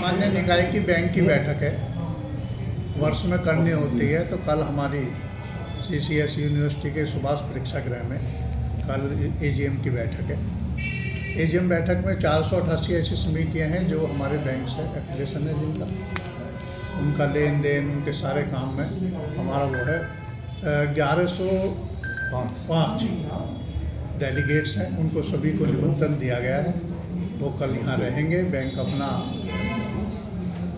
सामान्य निकाय की बैंक की बैठक है, वर्ष में करनी होती है। तो कल हमारी CCS यूनिवर्सिटी के सुभाष प्रेक्षागृह में कल AGM की बैठक है। AGM बैठक में 488 ऐसी समितियां हैं जो हमारे बैंक से एफिलिएशन है, जिनका उनका लेन देन, उनके सारे काम में हमारा वो है 1105 डेलीगेट्स हैं। उनको सभी को निमंत्रण दिया गया है, वो कल यहाँ रहेंगे। बैंक अपना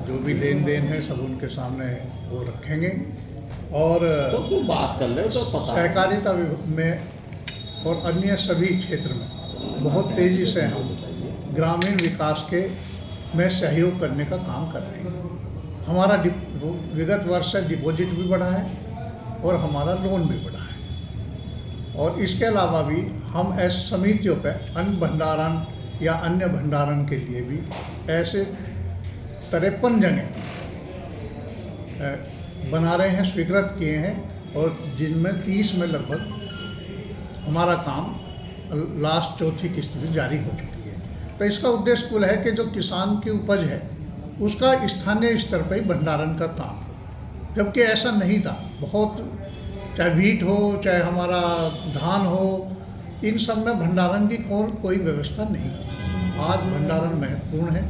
जो भी लेन देन है सब उनके सामने वो रखेंगे। और तो बात कर ले तो पता सहकारिता में और अन्य सभी क्षेत्र में बहुत तेज़ी से हम ग्रामीण विकास के में सहयोग करने का काम कर रहे हैं। हमारा विगत वर्ष से डिपॉजिट भी बढ़ा है और हमारा लोन भी बढ़ा है। और इसके अलावा भी हम ऐसे समितियों पर अन्न भंडारण या अन्य भंडारण के लिए भी ऐसे 53 जगह बना रहे हैं, स्वीकृत किए हैं, और जिनमें 30 में लगभग हमारा काम लास्ट चौथी किस्त भी जारी हो चुकी है। तो इसका उद्देश्य कुल है कि जो किसान की उपज है उसका स्थानीय स्तर पर ही भंडारण का काम, जबकि ऐसा नहीं था। बहुत, चाहे वीट हो चाहे हमारा धान हो, इन सब में भंडारण की कोई व्यवस्था नहीं थी। आज भंडारण महत्वपूर्ण है,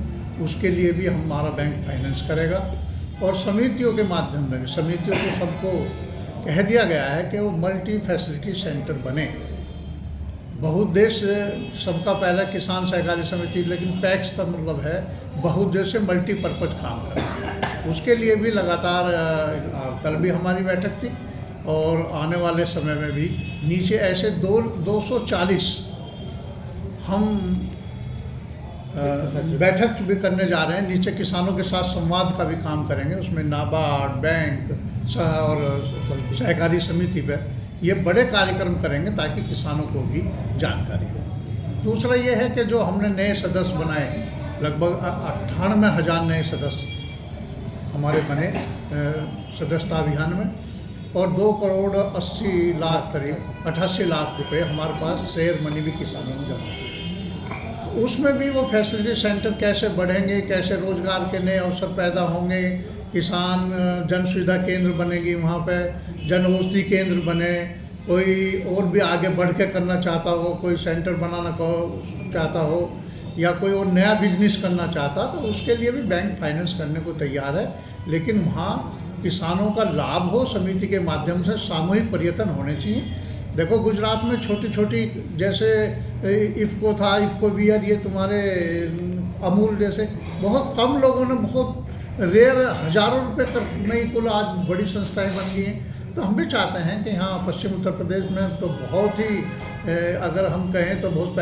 उसके लिए भी हमारा बैंक फाइनेंस करेगा। और समितियों के माध्यम में भी समितियों को सबको कह दिया गया है कि वो मल्टी फैसिलिटी सेंटर बने। बहुउद्देश्य सबका पहला किसान सहकारी समिति, लेकिन पैक्स का मतलब है बहुउद्देश्य मल्टीपर्पज काम करना। उसके लिए भी लगातार कल भी हमारी बैठक थी और आने वाले समय में भी नीचे ऐसे 240 हम बैठक भी करने जा रहे हैं। नीचे किसानों के साथ संवाद का भी काम करेंगे, उसमें नाबार्ड, बैंक और सहकारी समिति पे ये बड़े कार्यक्रम करेंगे ताकि किसानों को भी जानकारी हो। दूसरा ये है कि जो हमने नए सदस्य बनाए, लगभग 98,000 नए सदस्य हमारे बने सदस्यता अभियान में, और 2 करोड़ 80 लाख करीब 88 लाख रुपए हमारे पास शेयर मनी भी किसानों ने जमा किया। उसमें भी वो फैसिलिटी सेंटर कैसे बढ़ेंगे, कैसे रोजगार के नए अवसर पैदा होंगे, किसान जन सुविधा केंद्र बनेगी, वहाँ पे जन औषधि केंद्र बने, कोई और भी आगे बढ़ के करना चाहता हो, कोई सेंटर बनाना चाहता हो या कोई और नया बिजनेस करना चाहता, तो उसके लिए भी बैंक फाइनेंस करने को तैयार है। लेकिन वहाँ किसानों का लाभ हो, समिति के माध्यम से सामूहिक पर्यटन होने चाहिए। देखो गुजरात में छोटी छोटी, जैसे इफ़को था, इफ़को बियर, ये तुम्हारे अमूल जैसे बहुत कम लोगों ने बहुत रेयर हज़ारों रुपए में ही कुल आज बड़ी संस्थाएं बन गई हैं। तो हम भी चाहते हैं कि यहाँ पश्चिम उत्तर प्रदेश में तो बहुत ही अगर हम कहें तो बहुत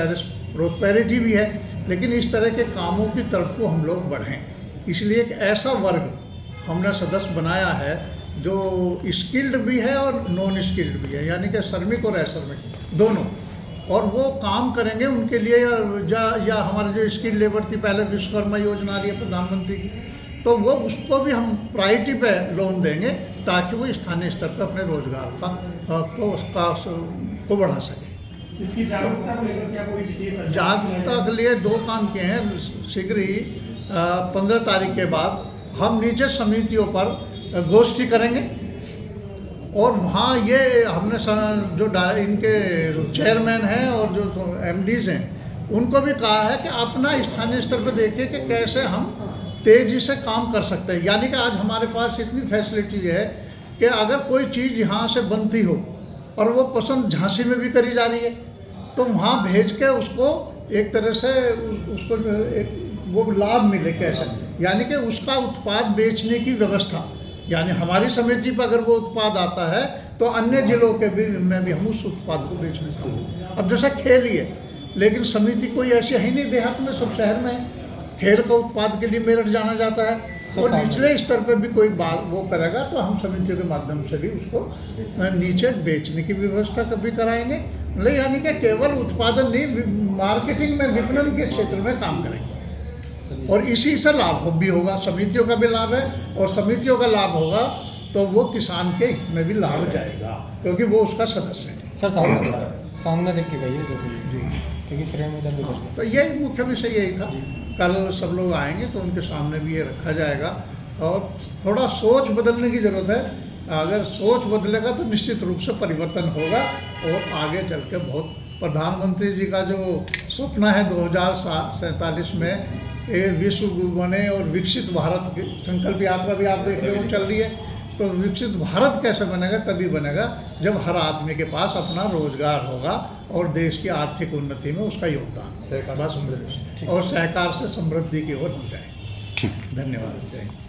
प्रोस्पेरिटी भी है, लेकिन इस तरह के कामों की तरफ को हम लोग बढ़ें। इसलिए एक ऐसा वर्ग हमने सदस्य बनाया है जो स्किल्ड भी है और नॉन स्किल्ड भी है, यानी कि श्रमिक और अश्रमिक दोनों, और वो काम करेंगे उनके लिए। या हमारे जो स्किल्ड लेबर थी, पहले विश्वकर्मा योजना आ रही है प्रधानमंत्री की, तो वो उसको भी हम प्रायोरिटी पे लोन देंगे ताकि वो स्थानीय स्तर पर अपने रोजगार को बढ़ा सके। जागरूकता के लिए 2 काम किए हैं। शीघ्र ही 15 तारीख के बाद हम नीचे समितियों पर गोष्ठी करेंगे, और वहाँ ये हमने जो इनके चेयरमैन हैं और जो MDs हैं उनको भी कहा है कि अपना स्थानीय स्तर पर देखिए कि कैसे हम तेज़ी से काम कर सकते हैं। यानी कि आज हमारे पास इतनी फैसिलिटी है कि अगर कोई चीज़ यहाँ से बनती हो और वो पसंद झांसी में भी करी जा रही है, तो वहाँ भेज के उसको एक तरह से उसको एक वो लाभ मिले कैसे, यानी कि उसका उत्पाद बेचने की व्यवस्था। यानी हमारी समिति पर अगर वो उत्पाद आता है तो अन्य जिलों के भी में भी हम उस उत्पाद को बेचने का। अब जैसा खेल ही है, लेकिन समिति कोई ऐसी है ही नहीं, देहात में सब शहर में है। खेल का उत्पाद के लिए मेरठ जाना जाता है, और निचले स्तर पर भी कोई बात वो करेगा तो हम समितियों के माध्यम से भी उसको नीचे बेचने की व्यवस्था कभी कराएंगे। मतलब यानी कि केवल उत्पादन नहीं, मार्केटिंग में, विपणन के क्षेत्र में काम करेंगे, और इसी से लाभ भी होगा। समितियों का भी लाभ है, और समितियों का लाभ होगा तो वो किसान के हित में भी लाभ जाएगा, क्योंकि वो उसका सदस्य है। सर सामने देख के कहिए। जी। क्योंकि फ्रेम इधर उधर हाँ, तो यही मुख्य विषय यही था। कल सब लोग आएंगे तो उनके सामने भी ये रखा जाएगा और थोड़ा सोच बदलने की ज़रूरत है। अगर सोच बदलेगा तो निश्चित रूप से परिवर्तन होगा और आगे चल के बहुत, प्रधानमंत्री जी का जो सपना है 2047 में ये विश्व बने और विकसित भारत की संकल्प यात्रा भी आप देख रहे हो चल रही है। तो विकसित भारत कैसे बनेगा? तभी बनेगा जब हर आदमी के पास अपना रोजगार होगा और देश की आर्थिक उन्नति में उसका योगदान, सहकार से बस समृद्धि। और सहकार से समृद्धि की ओर हम जाएंगे। धन्यवाद। जय हिंद।